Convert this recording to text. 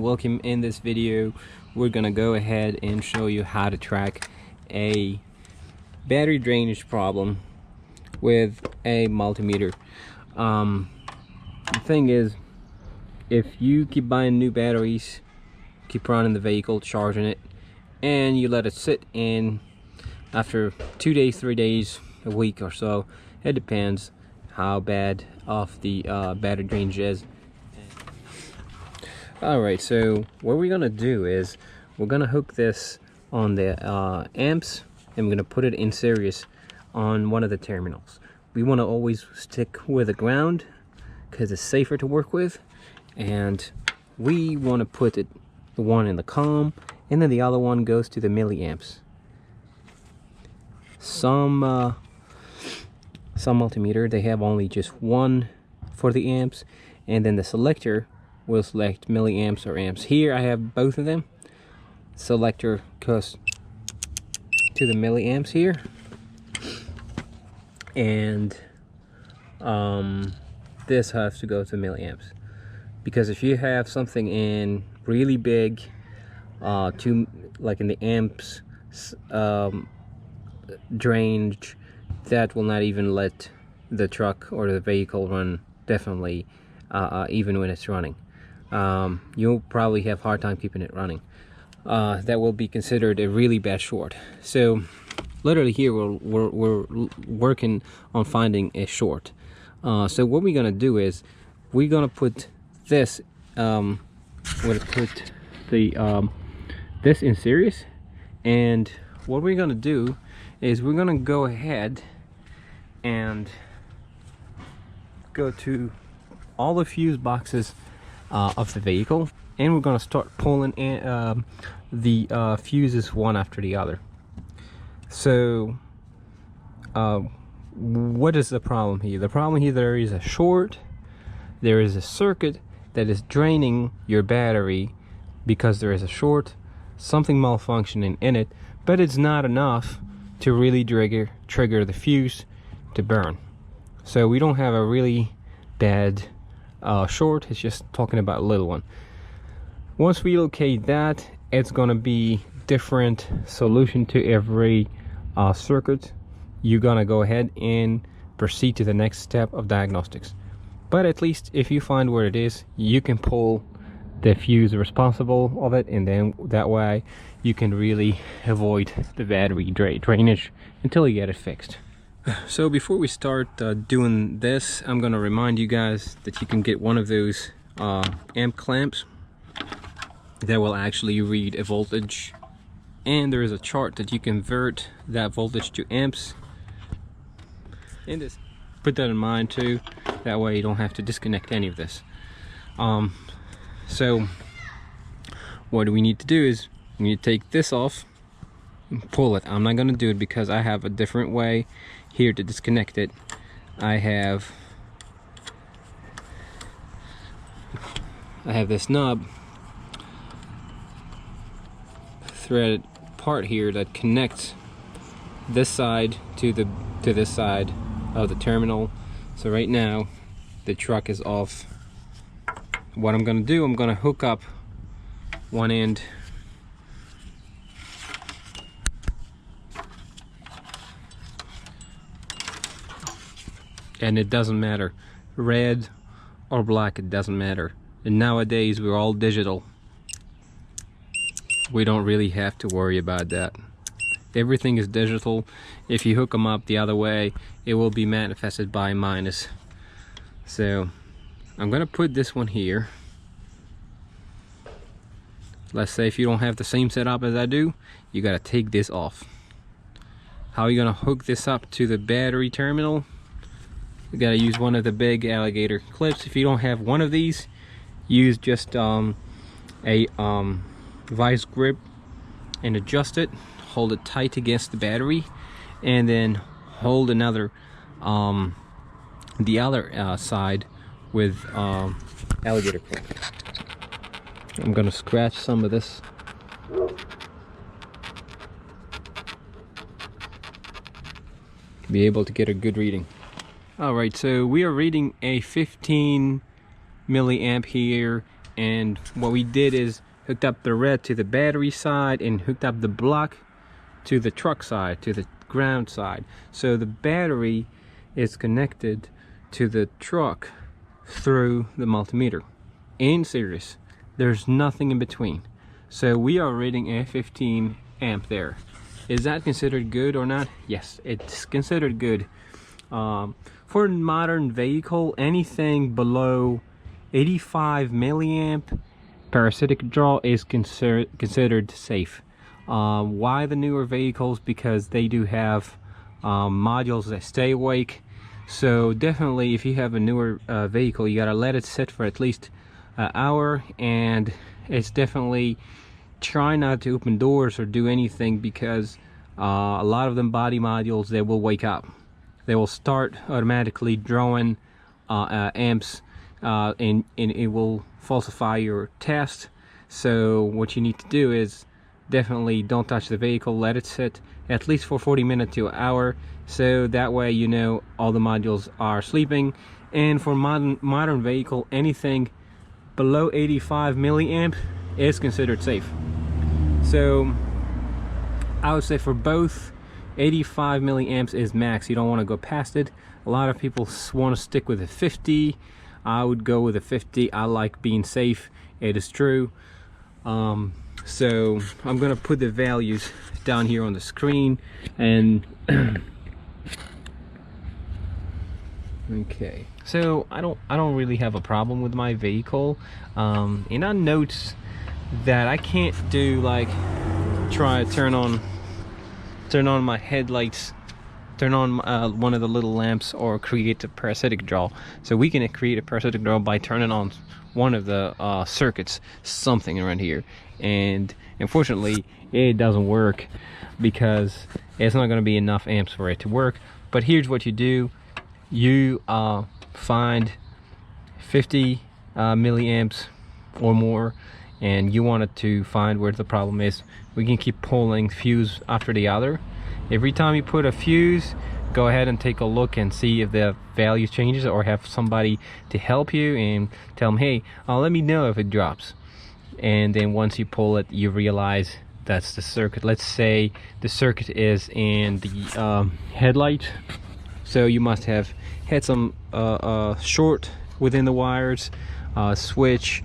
Welcome. In this video we're gonna go ahead and show you how to track a battery drainage problem with a multimeter. The thing is, if you keep buying new batteries, keep running the vehicle, charging it, and you let it sit in, after 2 days, 3 days, a week or so, it depends how bad of the battery drainage is. Alright, so what we're gonna do is we're gonna hook this on the amps, and we're gonna put it in series on one of the terminals. We want to always stick with the ground because it's safer to work with, and we want to put the one in the column, and then the other one goes to the milliamps. Some multimeter, they have only just one for the amps, and then the selector will select milliamps or amps. Here I have both of them. Selector goes to the milliamps here, and this has to go to milliamps, because if you have something in really big like in the amps drainage, that will not even let the truck or the vehicle run, definitely, even when it's running. You'll probably have a hard time keeping it running. That will be considered a really bad short. So literally here we're working on finding a short. So what we're gonna do is we're gonna put this this in series, and what we're gonna do is we're gonna go ahead and go to all the fuse boxes of the vehicle, and we're going to start pulling in the fuses one after the other. So what is the problem here? The problem here, there is a short, there is a circuit that is draining your battery because there is a short, something malfunctioning in it, but it's not enough to really trigger the fuse to burn. So we don't have a really bad short, it's just talking about a little one. Once we locate that, it's gonna be different solution to every circuit. You're gonna go ahead and proceed to the next step of diagnostics. But at least if you find where it is, you can pull the fuse responsible of it, and then that way you can really avoid the battery drainage until you get it fixed. So before we start doing this, I'm going to remind you guys that you can get one of those amp clamps that will actually read a voltage, and there is a chart that you convert that voltage to amps. And this, put that in mind too, that way you don't have to disconnect any of this. So what we need to do is we need to take this off and pull it. I'm not going to do it because I have a different way here to disconnect it. I have this knob threaded part here that connects this side to this side of the terminal. So right now the truck is off. What I'm going to do, I'm going to hook up one end and it doesn't matter, red or black, it doesn't matter. And nowadays we're all digital, we don't really have to worry about that. Everything is digital. If you hook them up the other way, it will be manifested by minus. So I'm gonna put this one here. Let's say if you don't have the same setup as I do, you gotta take this off. How are you gonna hook this up to the battery terminal? You gotta use one of the big alligator clips. If you don't have one of these, use just a vice grip and adjust it. Hold it tight against the battery, and then hold another the other side with alligator clip. I'm gonna scratch some of this. Be able to get a good reading. Alright, so we are reading a 15 milliamp here and what we did is hooked up the red to the battery side and hooked up the black to the truck side, to the ground side. So the battery is connected to the truck through the multimeter in series. There's nothing in between. So we are reading a 15 amp there. Is that considered good or not? Yes, it's considered good. For a modern vehicle, anything below 85 milliamp parasitic draw is considered safe. Why the newer vehicles? Because they do have modules that stay awake. So definitely, if you have a newer vehicle, you gotta let it sit for at least an hour, and it's definitely try not to open doors or do anything, because a lot of them body modules, they will wake up. They will start automatically drawing amps, and it will falsify your test. So what you need to do is definitely don't touch the vehicle, let it sit at least for 40 minutes to an hour, so that way you know all the modules are sleeping. And for modern vehicle, anything below 85 milliamp is considered safe. So I would say for both, 85 milliamps is max. You don't want to go past it. A lot of people want to stick with a 50. I would go with a 50. I like being safe. It is true. So I'm gonna put the values down here on the screen, and okay, so I don't really have a problem with my vehicle. And I note that I can't do like try to turn on my headlights, turn on one of the little lamps, or create a parasitic draw. So we can create a parasitic draw by turning on one of the circuits, something around here, and unfortunately it doesn't work because it's not going to be enough amps for it to work. But here's what you do: you find 50 milliamps or more, and you want it to find where the problem is. We can keep pulling fuse after the other. Every time you put a fuse, go ahead and take a look and see if the value changes, or have somebody to help you and tell them, hey, let me know if it drops. And then once you pull it, you realize that's the circuit. Let's say the circuit is in the headlight, so you must have had some short within the wires, switch,